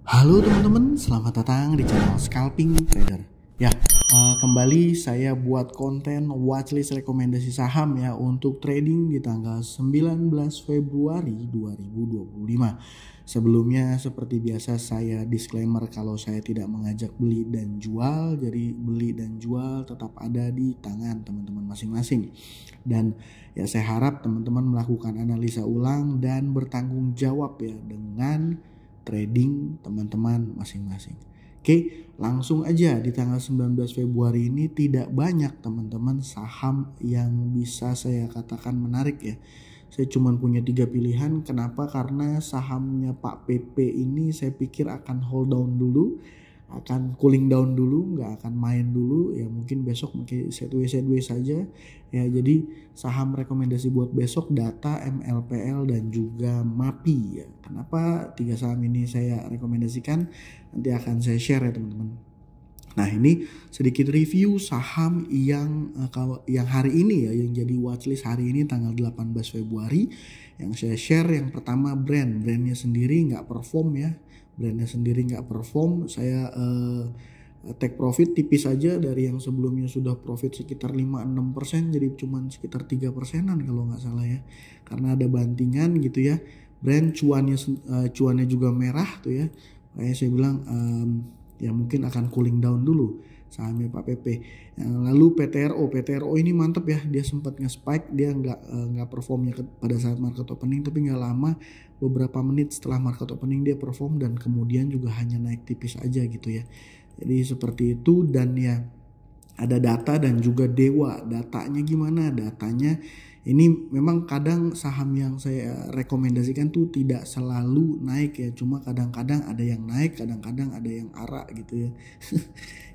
Halo teman-teman, selamat datang di channel Scalping Trader. Kembali saya buat konten watchlist rekomendasi saham ya untuk trading di tanggal 19 Februari 2025. Sebelumnya seperti biasa saya disclaimer kalau saya tidak mengajak beli dan jual, jadi beli dan jual tetap ada di tangan teman-teman masing-masing. Dan ya saya harap teman-teman melakukan analisa ulang dan bertanggung jawab ya dengan trading teman-teman masing-masing. Oke, langsung aja di tanggal 19 Februari ini tidak banyak teman-teman saham yang bisa saya katakan menarik ya. Saya cuma punya 3 pilihan. Kenapa? Karena sahamnya Pak PP ini saya pikir akan hold down dulu, akan cooling down dulu, nggak akan main dulu ya, mungkin besok mungkin sideways saja ya. Jadi saham rekomendasi buat besok Data, MLPL dan juga MAPI ya. Kenapa 3 saham ini saya rekomendasikan, nanti akan saya share ya teman-teman. Nah ini sedikit review saham yang yang hari ini ya, yang jadi watchlist hari ini tanggal 18 Februari. Yang saya share yang pertama brandnya sendiri nggak perform ya. Brandnya sendiri nggak perform, saya take profit tipis aja dari yang sebelumnya sudah profit sekitar 5-6%, jadi cuman sekitar 3%-an kalau nggak salah ya. Karena ada bantingan gitu ya. Brand cuannya juga merah tuh ya. Kayak saya bilang ya mungkin akan cooling down dulu sahamnya Pak PP. Lalu PTRO ini mantep ya, dia sempat nge-spike, dia nggak performnya pada saat market opening, tapi nggak lama, beberapa menit setelah market opening dia perform dan kemudian juga hanya naik tipis aja gitu ya. Jadi seperti itu. Dan ya ada Data dan juga Dewa. Datanya gimana? Datanya ini memang kadang saham yang saya rekomendasikan tuh tidak selalu naik ya, cuma kadang-kadang ada yang naik, kadang-kadang ada yang arak gitu ya.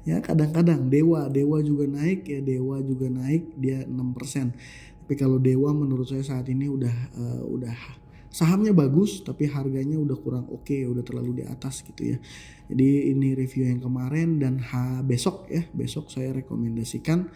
Ya kadang-kadang Dewa juga naik ya, Dewa juga naik, dia 6%. Tapi kalau Dewa menurut saya saat ini udah sahamnya bagus tapi harganya udah kurang oke, udah terlalu di atas gitu ya. Jadi ini review yang kemarin. Dan besok saya rekomendasikan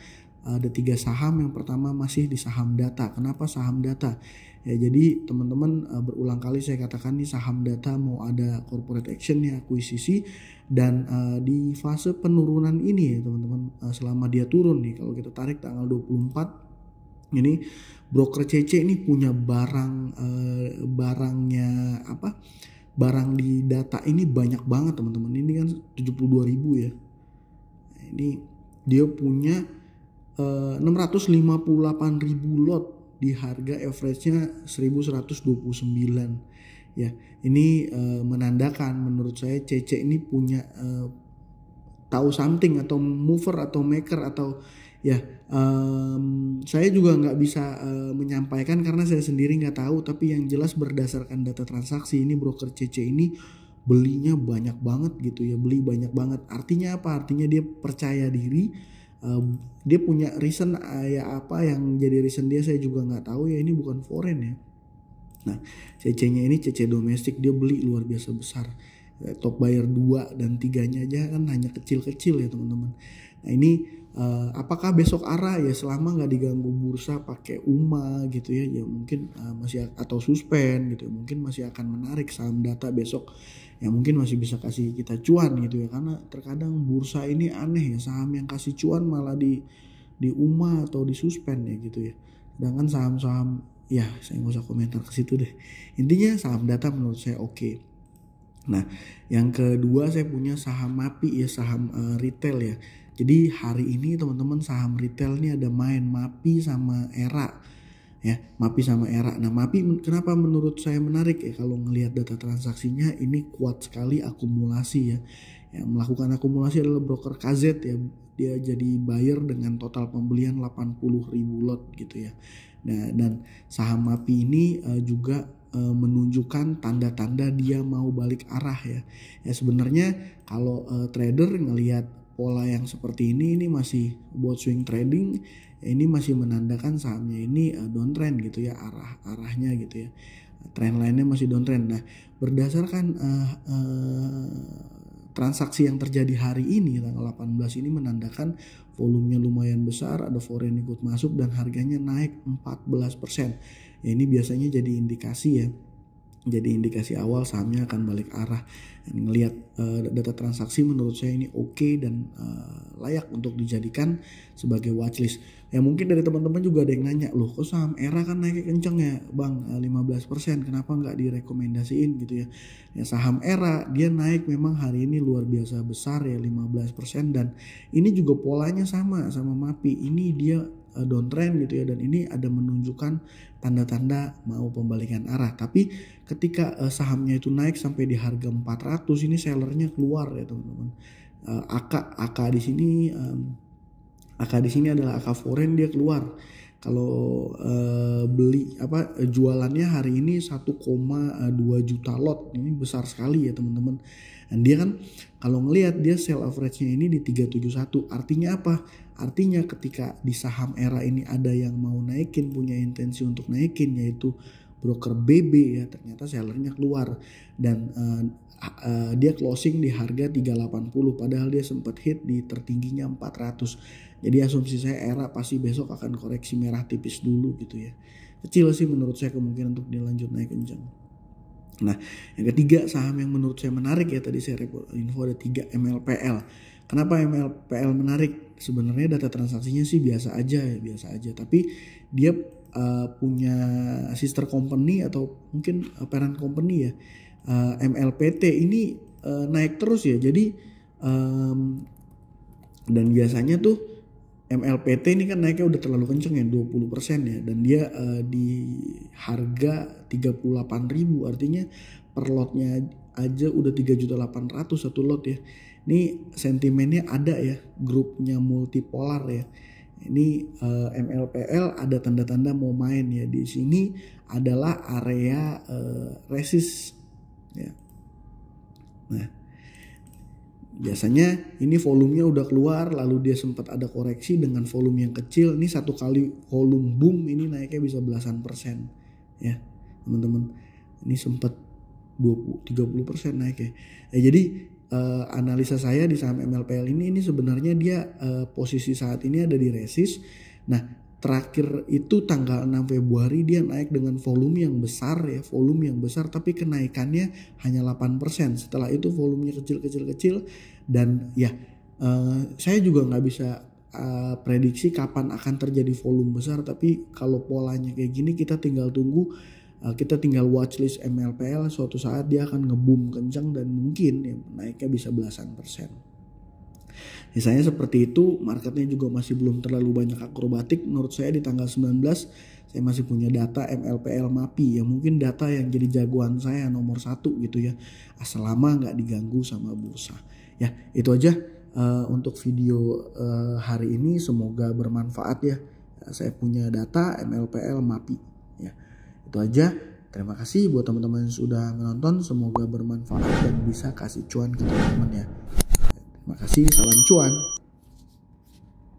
ada 3 saham. Yang pertama masih di saham Data. Kenapa saham Data? Ya jadi teman-teman, berulang kali saya katakan nih saham Data mau ada corporate action ya, akuisisi, dan di fase penurunan ini ya teman-teman, selama dia turun nih, kalau kita tarik tanggal 24 ini broker CC ini punya barangnya barang di Data ini banyak banget teman-teman. Ini kan 72.000 ya. Ini dia punya 658.000 lot di harga average-nya 1.129 ya. Ini menandakan menurut saya CC ini punya tahu something atau mover atau maker atau ya, saya juga nggak bisa menyampaikan karena saya sendiri nggak tahu, tapi yang jelas berdasarkan data transaksi ini broker CC ini belinya banyak banget gitu ya, beli banyak banget. Artinya apa? Artinya dia percaya diri. Dia punya reason ya, apa yang jadi reason dia saya juga nggak tahu ya, ini bukan foreign ya. Nah CC-nya ini CC domestik, dia beli luar biasa besar. Top buyer 2 dan 3-nya aja kan hanya kecil-kecil ya teman-teman. Nah ini apakah besok arah ya, selama nggak diganggu bursa pakai UMA gitu ya, ya mungkin masih, atau suspend gitu, mungkin masih akan menarik saham Data besok ya, mungkin masih bisa kasih kita cuan gitu ya. Karena terkadang bursa ini aneh ya, saham yang kasih cuan malah di UMA atau di suspend ya gitu ya. Sedangkan saham-saham ya saya nggak usah komentar ke situ deh. Intinya saham Data menurut saya oke. Nah yang kedua saya punya saham MAPI ya, saham retail ya. Jadi hari ini teman-teman saham retail ini ada main MAPI sama ERA ya, MAPI sama ERA. Nah MAPI kenapa menurut saya menarik ya, kalau ngelihat data transaksinya ini kuat sekali akumulasi ya. Yang melakukan akumulasi adalah broker KZ ya, dia jadi buyer dengan total pembelian 80.000 lot gitu ya. Nah dan saham MAPI ini juga menunjukkan tanda-tanda dia mau balik arah ya. Ya sebenarnya kalau trader ngelihat pola yang seperti ini masih buat swing trading ya, ini masih menandakan sahamnya ini downtrend gitu ya, arahnya gitu ya, trend lainnya masih downtrend. Nah berdasarkan transaksi yang terjadi hari ini tanggal 18 ini menandakan volumenya lumayan besar, ada foreign ikut masuk dan harganya naik 14%. Ya ini biasanya jadi indikasi ya jadi indikasi awal sahamnya akan balik arah. Ngelihat data transaksi menurut saya ini oke dan layak untuk dijadikan sebagai watchlist. Ya mungkin dari teman-teman juga ada yang nanya, loh kok saham ERA kan naiknya kenceng ya bang, 15%, kenapa nggak direkomendasiin gitu ya. Ya saham ERA dia naik memang hari ini luar biasa besar ya, 15%, dan ini juga polanya sama MAPI. Ini dia downtrend gitu ya, dan ini ada menunjukkan tanda-tanda mau pembalikan arah. Tapi ketika sahamnya itu naik sampai di harga 400, ini sellernya keluar ya teman-teman. AK di sini adalah AK foreign, dia keluar. Kalau jualannya hari ini 1,2 juta lot, ini besar sekali ya teman-teman. Dan dia kan kalau ngelihat dia sell average-nya ini di 371, artinya apa? Artinya ketika di saham ERA ini ada yang mau naikin, punya intensi untuk naikin, yaitu broker BB ya, ternyata sellernya keluar dan dia closing di harga 380, padahal dia sempat hit di tertingginya 400. Jadi asumsi saya ERA pasti besok akan koreksi merah tipis dulu gitu ya. Kecil sih menurut saya kemungkinan untuk dilanjut naik kencang. Nah, yang ketiga saham yang menurut saya menarik ya, tadi saya info ada 3, MLPL. Kenapa MLPL menarik? Sebenarnya data transaksinya sih biasa aja, tapi dia punya sister company atau mungkin parent company ya, MLPT ini naik terus ya. Jadi dan biasanya tuh MLPT ini kan naiknya udah terlalu kenceng ya, 20% ya, dan dia di harga 38.000, artinya per lotnya aja udah 3.800.000 satu lot ya. Ini sentimennya ada ya, grupnya multipolar ya. Ini MLPL ada tanda-tanda mau main ya. Di sini adalah area resist ya. Nah, biasanya ini volumenya udah keluar, lalu dia sempat ada koreksi dengan volume yang kecil. Ini satu kali volume boom ini naiknya bisa belasan persen ya teman-teman. Ini sempat 20-30% naik ya. Jadi analisa saya di saham MLPL ini sebenarnya dia posisi saat ini ada di resist. Nah, terakhir itu tanggal 6 Februari dia naik dengan volume yang besar ya, tapi kenaikannya hanya 8%. Setelah itu volumenya kecil dan ya saya juga nggak bisa prediksi kapan akan terjadi volume besar, tapi kalau polanya kayak gini kita tinggal tunggu. Kita tinggal watchlist MLPL, suatu saat dia akan ngeboom kencang dan mungkin ya, naiknya bisa belasan persen. Misalnya seperti itu, marketnya juga masih belum terlalu banyak akrobatik. Menurut saya di tanggal 19 saya masih punya data MLPL MAPI yang mungkin data yang jadi jagoan saya nomor 1 gitu ya, selama nggak diganggu sama bursa. Ya itu aja untuk video hari ini, semoga bermanfaat ya. Saya punya data MLPL MAPI ya. Itu aja. Terima kasih buat teman-teman yang sudah menonton. Semoga bermanfaat dan bisa kasih cuan ke teman-teman ya. Terima kasih. Salam cuan.